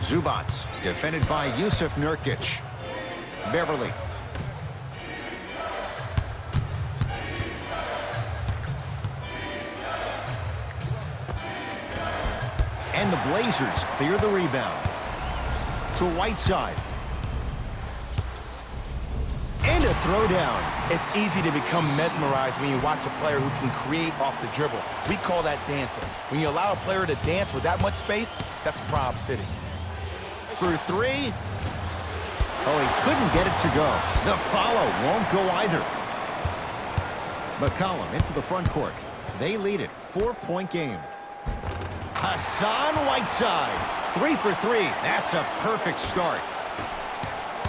Zubats, defended by Jusuf Nurkic. Beverly. And the Blazers clear the rebound. To Whiteside. And a throwdown. It's easy to become mesmerized when you watch a player who can create off the dribble. We call that dancing. When you allow a player to dance with that much space, that's Prob City. For three. Oh, he couldn't get it to go. The follow won't go either. McCollum into the front court. They lead it. 4-point game. Hassan Whiteside. 3 for 3. That's a perfect start.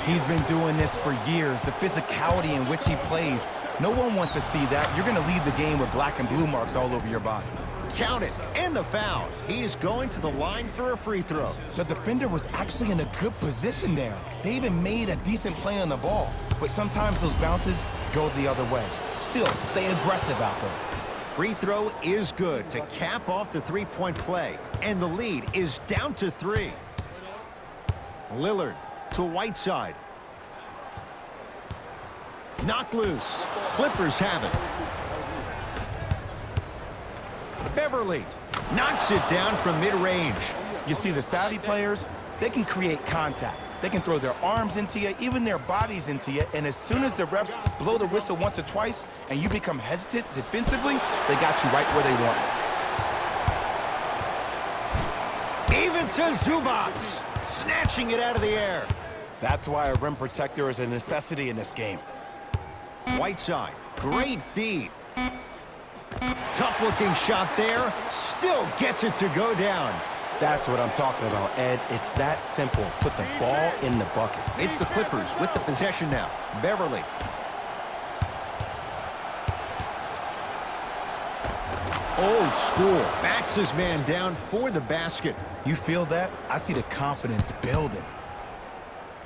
He's been doing this for years. The physicality in which he plays. No one wants to see that. You're going to lead the game with black and blue marks all over your body. Count it. And the foul. He is going to the line for a free throw. The defender was actually in a good position there. They even made a decent play on the ball. But sometimes those bounces go the other way. Still, stay aggressive out there. Free throw is good to cap off the three-point play. And the lead is down to 3. Lillard to Whiteside. Knocked loose. Clippers have it. Beverly knocks it down from mid-range. You see, the savvy players, they can create contact. They can throw their arms into you, even their bodies into you, and as soon as the refs blow the whistle once or twice and you become hesitant defensively, they got you right where they want you. Even to Zubats, snatching it out of the air. That's why a rim protector is a necessity in this game. Whiteside, great feed. Tough-looking shot there, still gets it to go down. That's what I'm talking about, Ed. It's that simple. Put the ball in the bucket. It's the Clippers with the possession now. Beverly. Old school. Backs his man down for the basket. You feel that? I see the confidence building.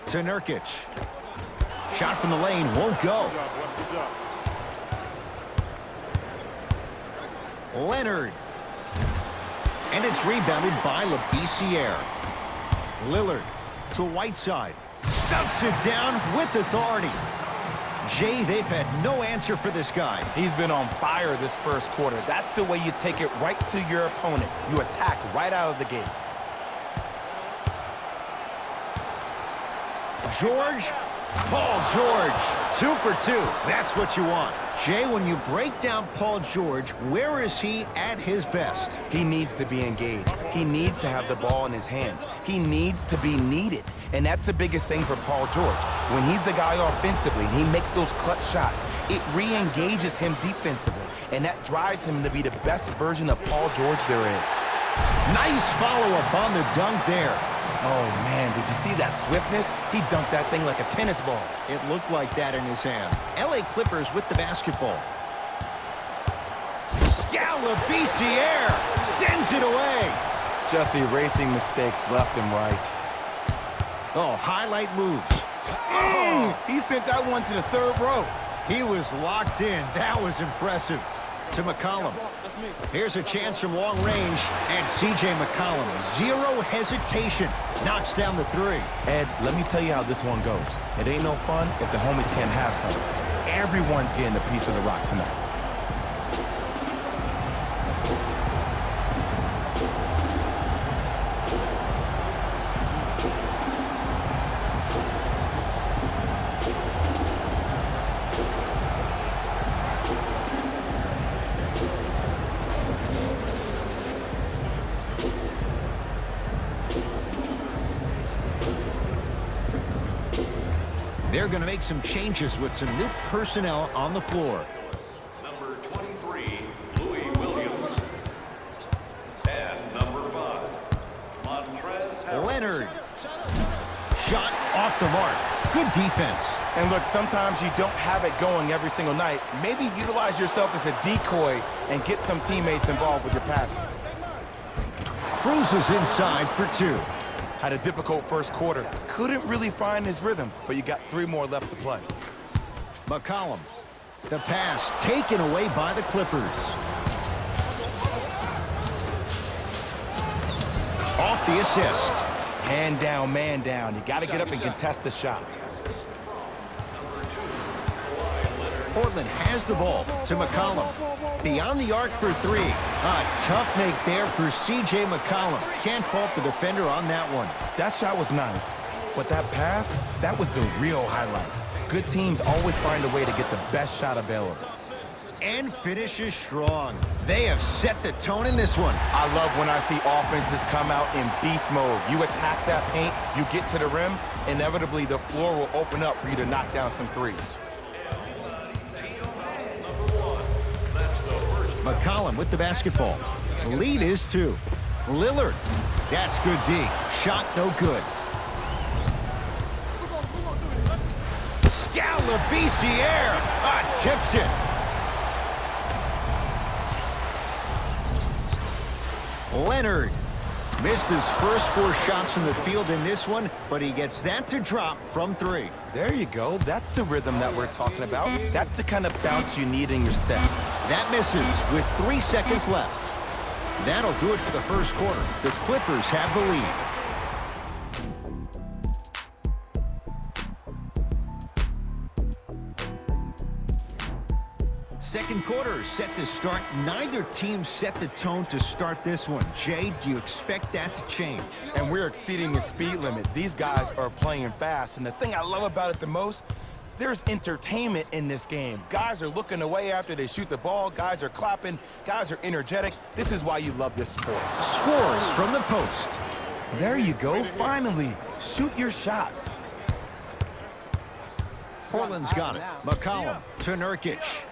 To Nurkic. Shot from the lane won't go. Leonard. And it's rebounded by Labissiere. Lillard to Whiteside. Stuffs it down with authority. Jay, they've had no answer for this guy. He's been on fire this first quarter. That's the way you take it right to your opponent. You attack right out of the gate. George. Paul George. 2 for 2. That's what you want. Jay, when you break down Paul George, where is he at his best? He needs to be engaged. He needs to have the ball in his hands. He needs to be needed. And that's the biggest thing for Paul George. When he's the guy offensively and he makes those clutch shots, it re-engages him defensively. And that drives him to be the best version of Paul George there is. Nice follow-up on the dunk there. Oh, man, did you see that swiftness? He dunked that thing like a tennis ball. It looked like that in his hand. LA Clippers with the basketball. Labissiere sends it away. Just erasing mistakes left and right. Oh, highlight moves. He sent that one to the third row. He was locked in. That was impressive. To McCollum. Here's a chance from long range. And C.J. McCollum, zero hesitation, knocks down the 3. Ed, let me tell you how this one goes. It ain't no fun if the homies can't have something. Everyone's getting a piece of the rock tonight. They're going to make some changes with some new personnel on the floor. Number 23, Louis Williams. And number 5, Montrezl Harrell. Leonard. Shot off the mark. Good defense. And look, sometimes you don't have it going every single night. Maybe utilize yourself as a decoy and get some teammates involved with your passing. Cruises inside for 2. Had a difficult first quarter. Couldn't really find his rhythm, but you got 3 more left to play. McCollum. The pass taken away by the Clippers. Off the assist. Man down, man down. You got to get up and contest the shot. Portland has the ball to McCollum. Beyond the arc for three. A tough make there for C.J. McCollum. Can't fault the defender on that one. That shot was nice, but that pass, that was the real highlight. Good teams always find a way to get the best shot available. And finishes strong. They have set the tone in this one. I love when I see offenses come out in beast mode. You attack that paint, you get to the rim, inevitably the floor will open up for you to knock down some threes. McCollum with the basketball. The lead is 2. Lillard. That's good D. Shot no good. Scalabrine tips it. Leonard missed his first 4 shots from the field in this one, but he gets that to drop from 3. There you go. That's the rhythm that we're talking about. That's the kind of bounce you need in your step. That misses with 3 seconds left. That'll do it for the first quarter. The Clippers have the lead. Second quarter set to start. Neither team set the tone to start this one. Jay, do you expect that to change? And we're exceeding the speed limit. These guys are playing fast, and the thing I love about it the most, there's entertainment in this game. Guys are looking away after they shoot the ball. Guys are clapping. Guys are energetic. This is why you love this sport. Scores from the post. There you go. Finally, shoot your shot. Portland's got it. McCollum to Nurkic.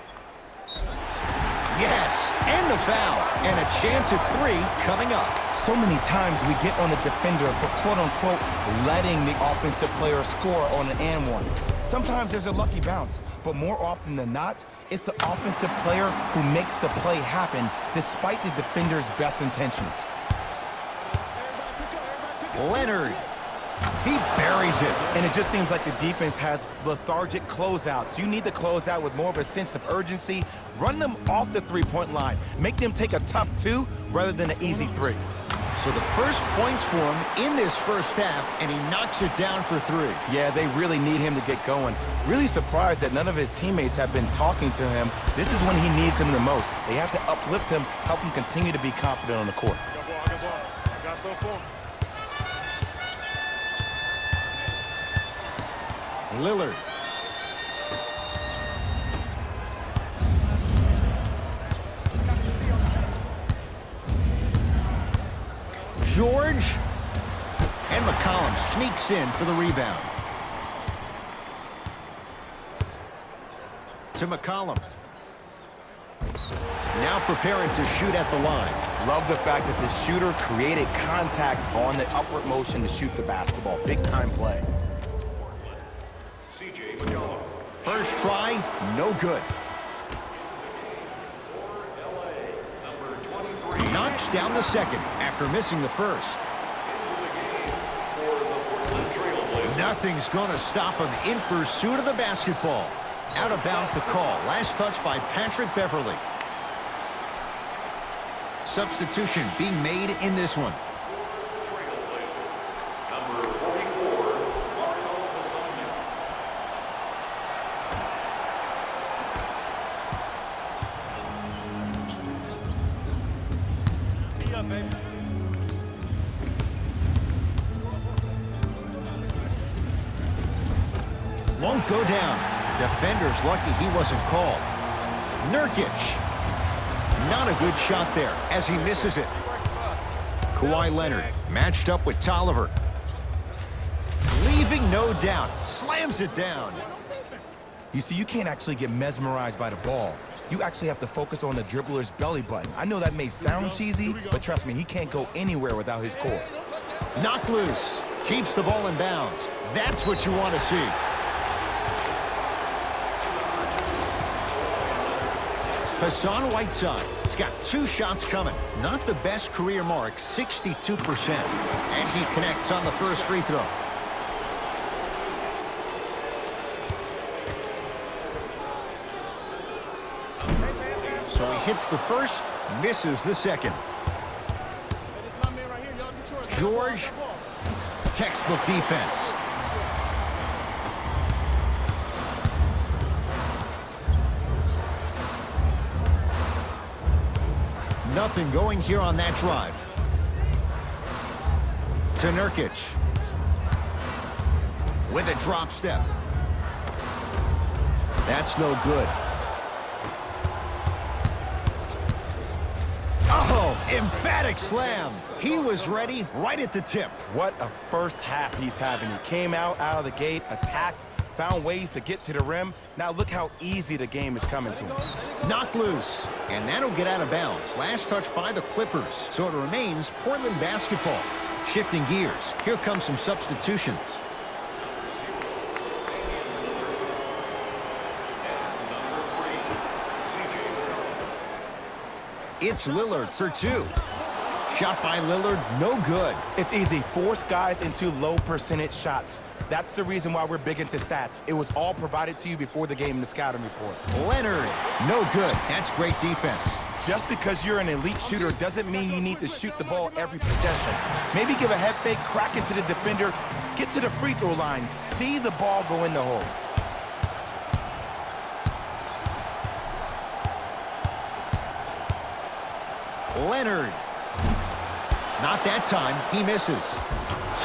Yes, and the foul. And a chance at 3 coming up. So many times we get on the defender for quote-unquote letting the offensive player score on an and one. Sometimes there's a lucky bounce, but more often than not, it's the offensive player who makes the play happen despite the defender's best intentions. Leonard. He buries it. And it just seems like the defense has lethargic closeouts. You need to close out with more of a sense of urgency. Run them off the three-point line. Make them take a tough 2 rather than an easy 3. So the first points for him in this first half, and he knocks it down for 3. Yeah, they really need him to get going. Really surprised that none of his teammates have been talking to him. This is when he needs him the most. They have to uplift him, help him continue to be confident on the court. Good ball. I got something for him. Lillard. George. And McCollum sneaks in for the rebound. To McCollum. Now preparing to shoot at the line. Love the fact that the shooter created contact on the upward motion to shoot the basketball. Big time play. C.J. McCollum. First try, no good. Knocks down the second after missing the first. Nothing's going to stop him in pursuit of the basketball. Out of bounds the call. Last touch by Patrick Beverly. Substitution being made in this one. Number 44, Mario Hezonja. Won't go down. Defender's lucky he wasn't called. Nurkic. Not a good shot there as he misses it. Kawhi Leonard matched up with Tolliver. Leaving no doubt. Slams it down. You see, you can't actually get mesmerized by the ball. You actually have to focus on the dribbler's belly button. I know that may sound cheesy, but trust me, he can't go anywhere without his core. Knocked loose. Keeps the ball in bounds. That's what you want to see. Hassan Whiteside has got 2 shots coming. Not the best career mark, 62%. And he connects on the first free throw. So he hits the first, misses the second. George textbook defense. Nothing going here on that drive. To Nurkic. With a drop step. That's no good. Oh, emphatic slam. He was ready right at the tip. What a first half he's having. He came out of the gate, attacked, found ways to get to the rim. Now look how easy the game is coming to him. Knocked loose, and that'll get out of bounds. Last touch by the Clippers, so it remains Portland basketball. Shifting gears, here come some substitutions. It's Lillard for two. Shot by Lillard, no good. It's easy. Force guys into low percentage shots. That's the reason why we're big into stats. It was all provided to you before the game in the scouting report. Leonard, no good. That's great defense. Just because you're an elite shooter doesn't mean you need to shoot the ball every possession. Maybe give a head fake, crack into the defender, get to the free throw line, see the ball go in the hole. Leonard. Not that time. He misses.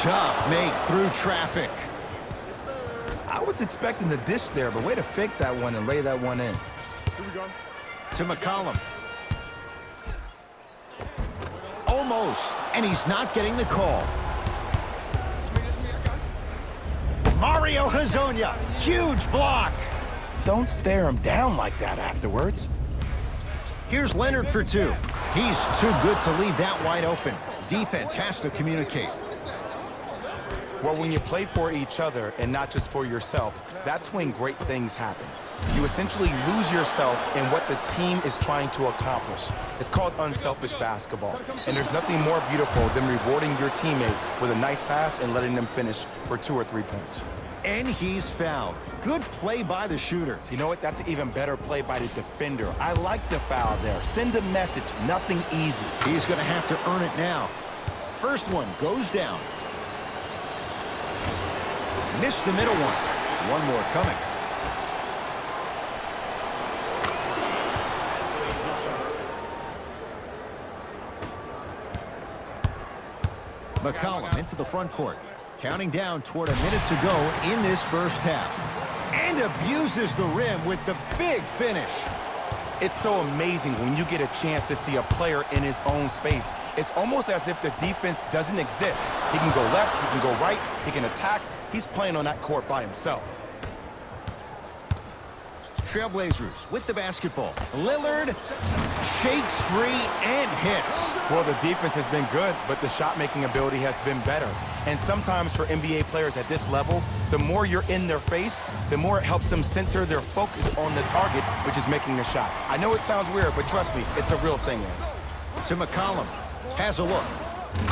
Tough make through traffic. I was expecting the dish there, but way to fake that one and lay that one in. Here we go. To McCollum. Almost. And he's not getting the call. It's me, I got it. Mario Hezonja. Huge block. Don't stare him down like that afterwards. Here's Leonard for two. He's too good to leave that wide open. Defense has to communicate. Well, when you play for each other and not just for yourself, that's when great things happen. You essentially lose yourself in what the team is trying to accomplish. It's called unselfish basketball. And there's nothing more beautiful than rewarding your teammate with a nice pass and letting them finish for 2 or 3 points. And he's fouled. Good play by the shooter. You know what? That's an even better play by the defender. I like the foul there. Send a message. Nothing easy. He's going to have to earn it now. First one goes down. Missed the middle one. One more coming. McCollum into the front court. Counting down toward a minute to go in this first half. And abuses the rim with the big finish. It's so amazing when you get a chance to see a player in his own space. It's almost as if the defense doesn't exist. He can go left, he can go right, he can attack. He's playing on that court by himself. Trailblazers with the basketball. Lillard shakes free and hits. Well, the defense has been good, but the shot-making ability has been better. And sometimes for NBA players at this level, the more you're in their face, the more it helps them center their focus on the target, which is making a shot. I know it sounds weird, but trust me, it's a real thing, man. To McCollum. Has a look.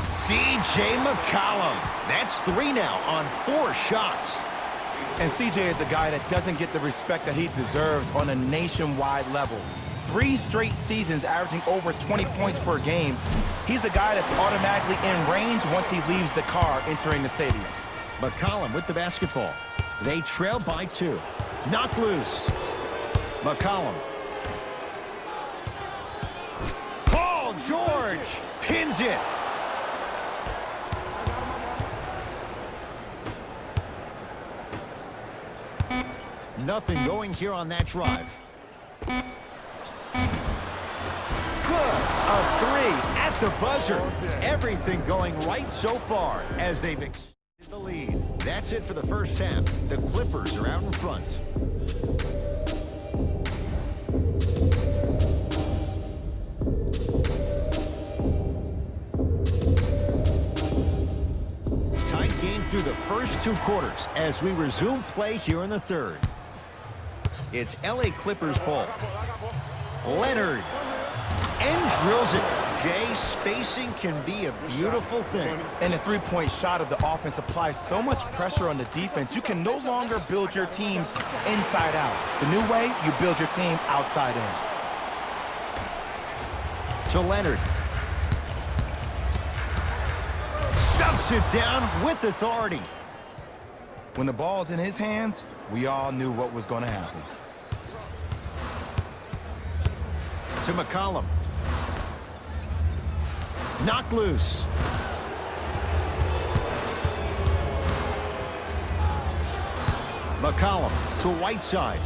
C.J. McCollum. That's 3 now on 4 shots. And CJ is a guy that doesn't get the respect that he deserves on a nationwide level. 3 straight seasons averaging over 20 points per game. He's a guy that's automatically in range once he leaves the car entering the stadium. McCollum with the basketball. They trail by 2. Knocked loose. McCollum. Paul George pins it. Nothing going here on that drive. Good. A 3 at the buzzer. Everything going right so far as they've extended the lead. That's it for the first half. The Clippers are out in front. Tight game through the first 2 quarters as we resume play here in the third. It's LA Clippers ball. Leonard. And drills it. Jay, spacing can be a beautiful thing. And the three-point shot of the offense applies so much pressure on the defense, you can no longer build your teams inside out. The new way, you build your team outside in. To Leonard. Stuffs it down with authority. When the ball's in his hands, we all knew what was going to happen. To McCollum. Knocked loose. McCollum to Whiteside.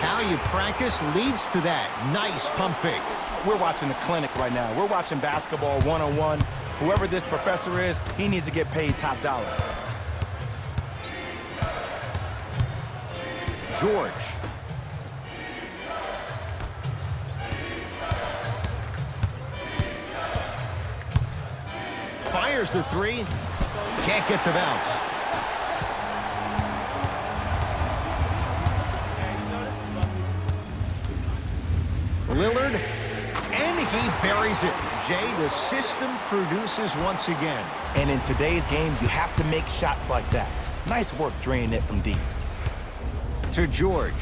How you practice leads to that. Nice pump fake. We're watching the clinic right now. We're watching basketball one-on-one. Whoever this professor is, he needs to get paid top dollar. George. Fires the three. Can't get the bounce. Lillard, and he buries it. Jay, the system produces once again. And in today's game, you have to make shots like that. Nice work draining it from deep. To George.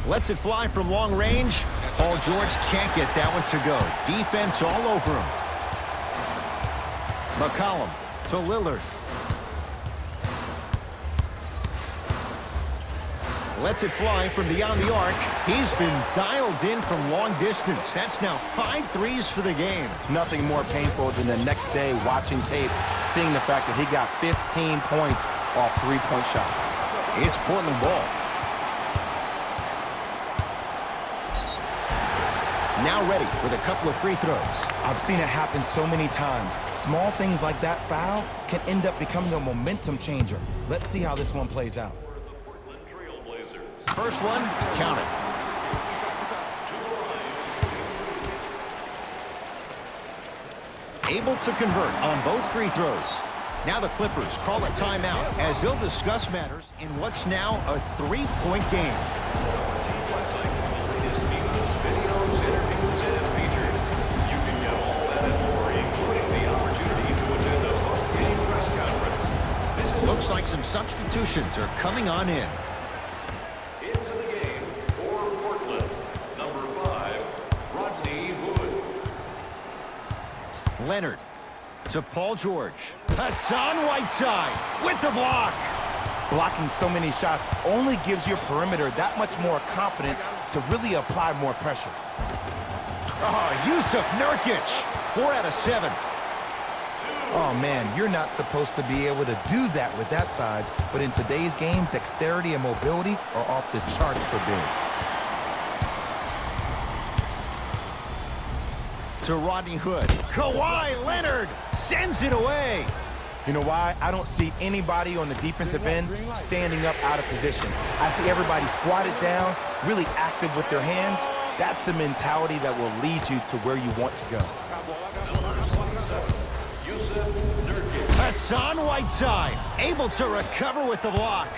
Lets it fly from long range. Paul George can't get that one to go. Defense all over him. McCollum to Lillard. Lets it fly from beyond the arc. He's been dialed in from long distance. That's now 5 threes for the game. Nothing more painful than the next day watching tape, seeing the fact that he got 15 points off three-point shots. It's Portland ball. Now ready with a couple of free throws. I've seen it happen so many times. Small things like that foul can end up becoming a momentum changer. Let's see how this one plays out. First one, count it. Able to convert on both free throws. Now the Clippers call a timeout as they'll discuss matters in what's now a 3-point game. Looks like some substitutions are coming on in. Into the game for Portland, number 5, Rodney Hood. Leonard to Paul George. Hassan Whiteside with the block. Blocking so many shots only gives your perimeter that much more confidence to really apply more pressure. Oh, Yusuf Nurkic. 4 out of 7. Oh, man, you're not supposed to be able to do that with that size, but in today's game, dexterity and mobility are off the charts for bigs. To Rodney Hood. Kawhi Leonard sends it away. You know why? I don't see anybody on the defensive end standing up out of position. I see everybody squatted down, really active with their hands. That's the mentality that will lead you to where you want to go. Hassan Whiteside able to recover with the block.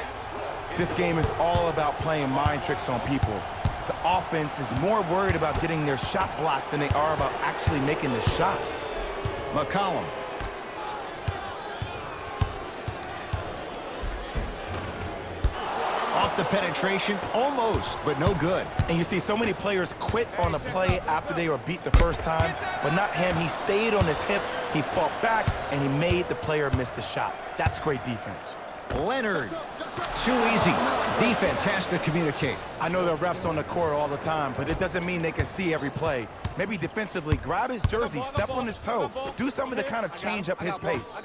This game is all about playing mind tricks on people. The offense is more worried about getting their shot blocked than they are about actually making the shot. McCollum. Off the penetration, almost, but no good. And you see so many players quit on a play after they were beat the first time, but not him. He stayed on his hip, he fought back, and he made the player miss the shot. That's great defense. Leonard, too easy. Defense has to communicate. I know there are refs on the court all the time, but it doesn't mean they can see every play. Maybe defensively, grab his jersey, step on his toe, do something to kind of change up his pace.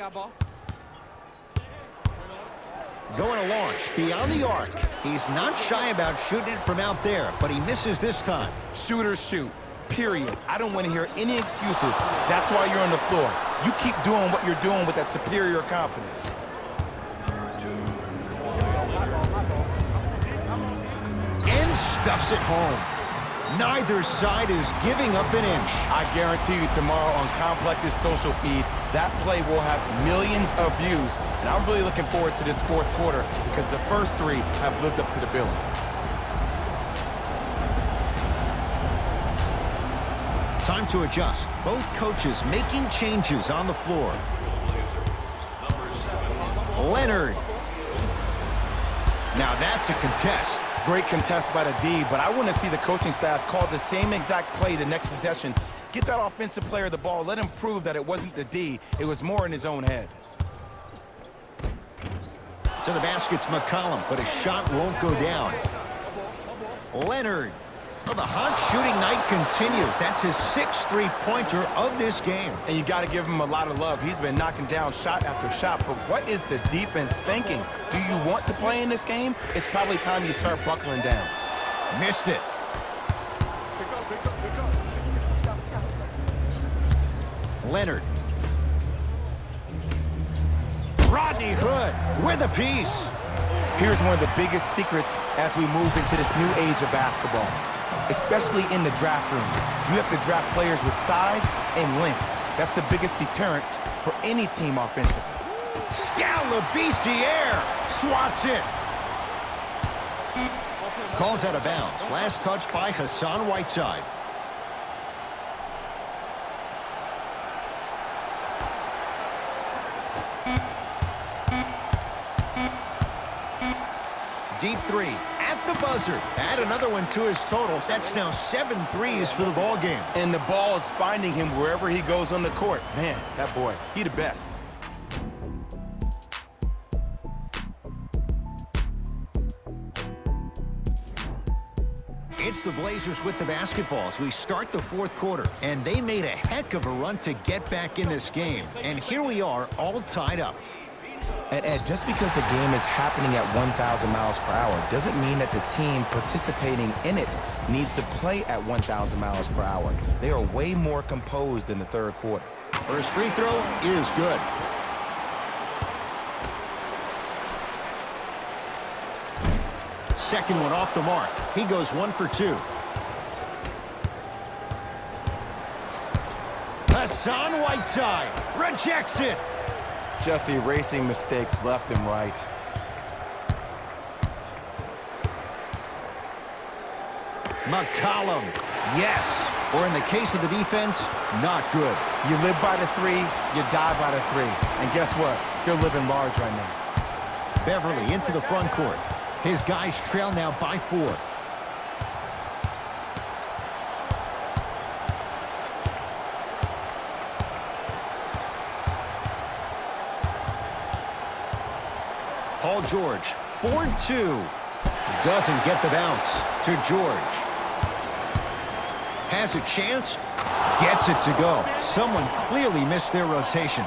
Going to launch beyond the arc. He's not shy about shooting it from out there, but he misses this time. Shooters shoot, period. I don't want to hear any excuses. That's why you're on the floor. You keep doing what you're doing with that superior confidence. And stuffs it home. Neither side is giving up an inch. I guarantee you tomorrow on Complex's social feed, that play will have millions of views. And I'm really looking forward to this fourth quarter because the first 3 have lived up to the billing. Time to adjust. Both coaches making changes on the floor. Leonard. Now that's a contest. Great contest by the D, but I want to see the coaching staff call the same exact play the next possession. Get that offensive player the ball. Let him prove that it wasn't the D. It was more in his own head. To the basket's McCollum, but his shot won't go down. Leonard. Well, the hot shooting night continues. That's his 6th three-pointer of this game. And you got to give him a lot of love. He's been knocking down shot after shot, but what is the defense thinking? Do you want to play in this game? It's probably time you start buckling down. Missed it. Pick up, pick up, pick up. Stop, stop, stop. Leonard. Rodney Hood with a piece. Here's one of the biggest secrets as we move into this new age of basketball, especially in the draft room. You have to draft players with size and length. That's the biggest deterrent for any team offensively. Scalabrine swats it. Calls out of bounds. Last touch by Hassan Whiteside. Deep three at the buzzer. Add another one to his total. That's now 7 threes for the ball game. And the ball is finding him wherever he goes on the court. Man, that boy, he the best. It's the Blazers with the basketball as we start the 4th quarter. And they made a heck of a run to get back in this game. And here we are, all tied up. And Ed, just because the game is happening at 1,000 miles per hour doesn't mean that the team participating in it needs to play at 1,000 miles per hour. They are way more composed in the 3rd quarter. First free throw is good. Second one off the mark. He goes 1 for 2. Hassan Whiteside rejects it. Just erasing mistakes left and right. McCollum, yes. Or in the case of the defense, not good. You live by the 3, you die by the 3. And guess what? They're living large right now. Beverly into the front court. His guys trail now by 4. Paul George, 4-2. Doesn't get the bounce to George. Has a chance, gets it to go. Someone clearly missed their rotation.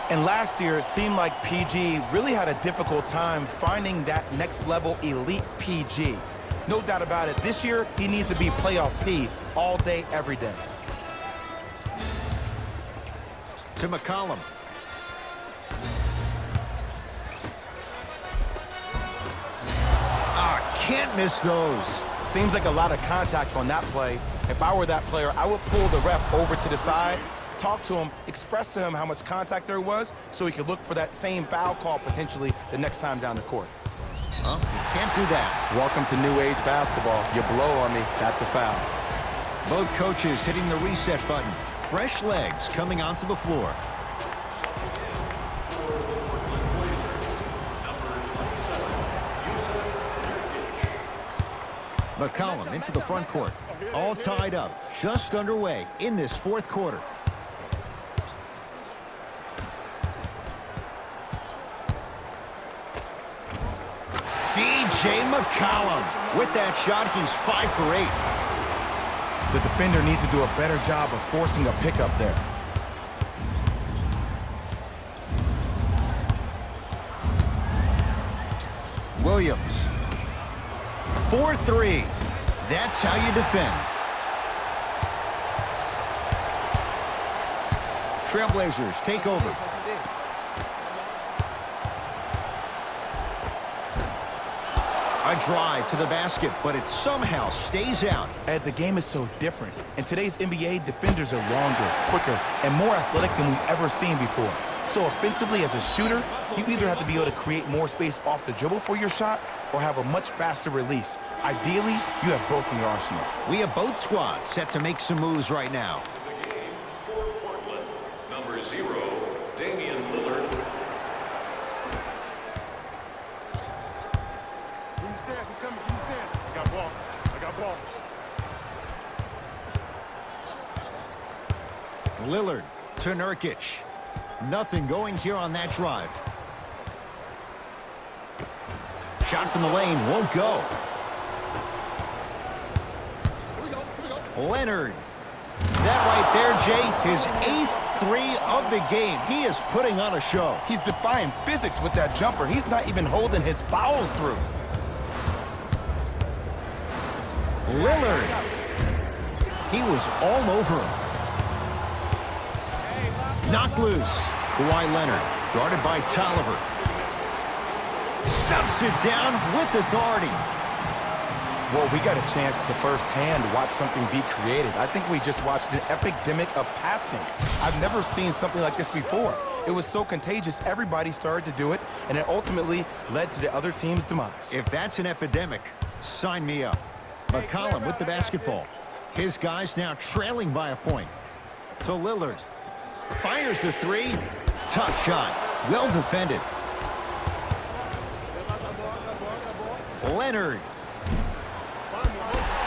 And last year, it seemed like PG really had a difficult time finding that next level elite PG. No doubt about it, this year, he needs to be playoff P all day, every day. To McCollum. Can't miss those. Seems like a lot of contact on that play. If I were that player, I would pull the ref over to the side, talk to him, express to him how much contact there was so he could look for that same foul call potentially the next time down the court. Well, you can't do that. Welcome to new age basketball. You blow on me, that's a foul. Both coaches hitting the reset button. Fresh legs coming onto the floor. McCollum into the front court. All tied up, just underway in this 4th quarter. C.J. McCollum. With that shot, he's 5 for 8. The defender needs to do a better job of forcing a pickup there. Williams. 4-3. That's how you defend. Trailblazers take over. A drive to the basket, but it somehow stays out. Ed, the game is so different. In today's NBA, defenders are longer, quicker, and more athletic than we've ever seen before. So offensively, as a shooter, you either have to be able to create more space off the dribble for your shot or have a much faster release. Ideally, you have both in your arsenal. We have both squads set to make some moves right now. The game for Portland, number 0, Damian Lillard. When he stands, he's coming, he stands. I got ball. I got ball. Lillard to Nurkic. Nothing going here on that drive. Shot from the lane won't go. Here we go. Here we go. Leonard. That right there, Jay, his 8th three of the game. He is putting on a show. He's defying physics with that jumper. He's not even holding his foul through. Lillard. He was all over him. Knocked loose. Kawhi Leonard, guarded by Tolliver. Stuffs it down with authority. Well, we got a chance to firsthand watch something be created. I think we just watched an epidemic of passing. I've never seen something like this before. It was so contagious, everybody started to do it, and it ultimately led to the other team's demise. If that's an epidemic, sign me up. McCollum with the basketball. His guys now trailing by a point. To Lillard. Fires the three. Tough shot. Well defended. Leonard.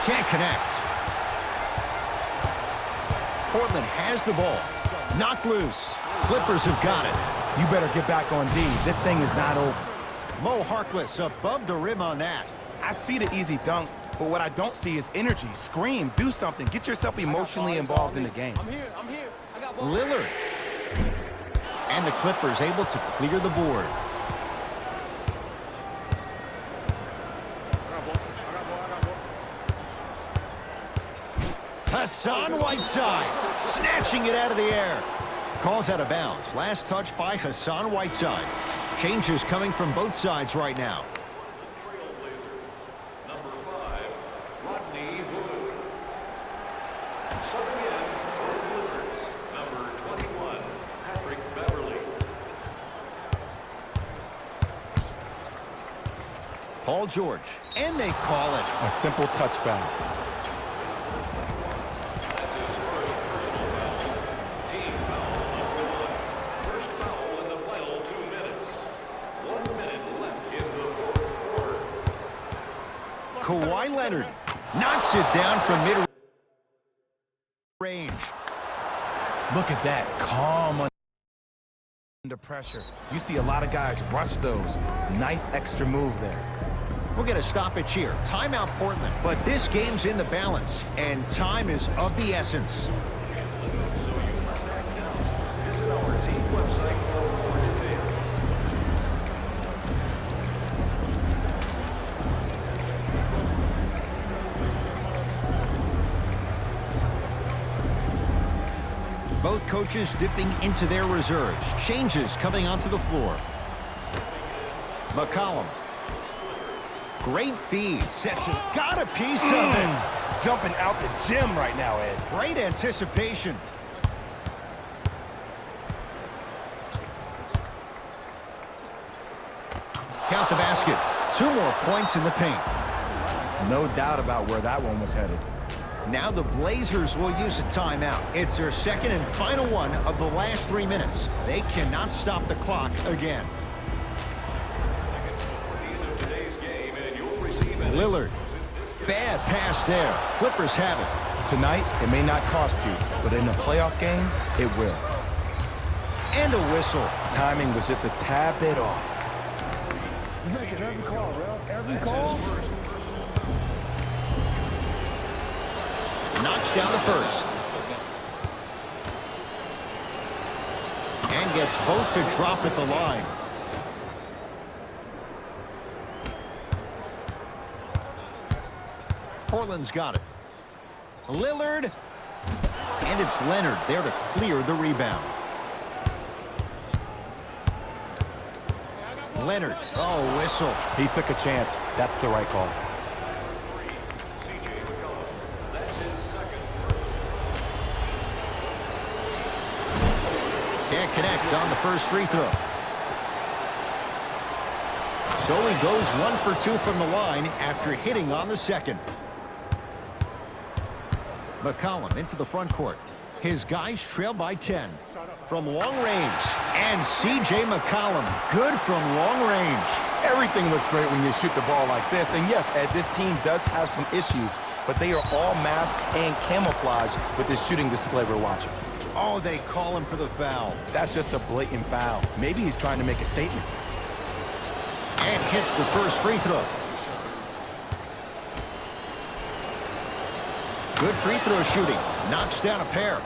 Can't connect. Portland has the ball. Knocked loose. Clippers have got it. You better get back on D. This thing is not over. Mo Harkless above the rim on that. I see the easy dunk, but what I don't see is energy. Scream, do something. Get yourself emotionally involved in the game. I'm here. I'm here. I got ball. Lillard. And the Clippers able to clear the board. Hassan Whiteside snatching it out of the air. Calls out of bounds. Last touch by Hassan Whiteside. Changes coming from both sides right now. Trailblazers, number 5, Rodney Hood. Subbing in for the Clippers, number 21, Patrick Beverly. Paul George. And they call it. A simple touch foul. That's his first personal foul. Team foul number 1. First foul in the final 2 minutes. 1 minute left in the fourth quarter. Kawhi Leonard knocks it down from mid-range. Look at that. Calm under pressure. You see a lot of guys rush those. Nice extra move there. We'll get a stoppage here. Timeout Portland. But this game's in the balance, and time is of the essence. So you must act now. Visit our team website for more details. Both coaches dipping into their reserves. Changes coming onto the floor. McCollum. Great feed. Sets it. Got a piece of it. Jumping out the gym right now, Ed. Great anticipation. Count the basket. 2 more points in the paint. No doubt about where that one was headed. Now the Blazers will use a timeout. It's their second and final one of the last 3 minutes. They cannot stop the clock again. Lillard. Bad pass there. Clippers have it. Tonight, it may not cost you, but in a playoff game, it will. And a whistle. Timing was just a tad bit off. You make it every call, Ralph. Every call. Knocks down the first. And gets both to drop at the line. Portland's got it. Lillard. And it's Leonard there to clear the rebound. Leonard. Oh, whistle. He took a chance. That's the right call. Can't connect on the first free throw. So he goes 1 for 2 from the line after hitting on the second. McCollum into the front court. His guys trail by 10. From long range. And C.J. McCollum, good from long range. Everything Everything looks great when you shoot the ball like this. And yes, Ed, this team does have some issues, but they are all masked and camouflaged with this shooting display we're watching. Oh, they call him for the foul. That's just a blatant foul. Maybe he's trying to make a statement. And hits the first free throw. Good free throw shooting. Knocks down a pair.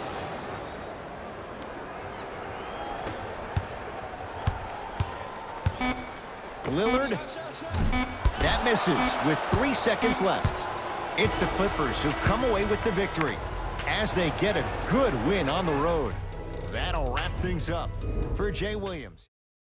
Lillard. That misses with 3 seconds left. It's the Clippers who come away with the victory as they get a good win on the road. That'll wrap things up for Jay Williams.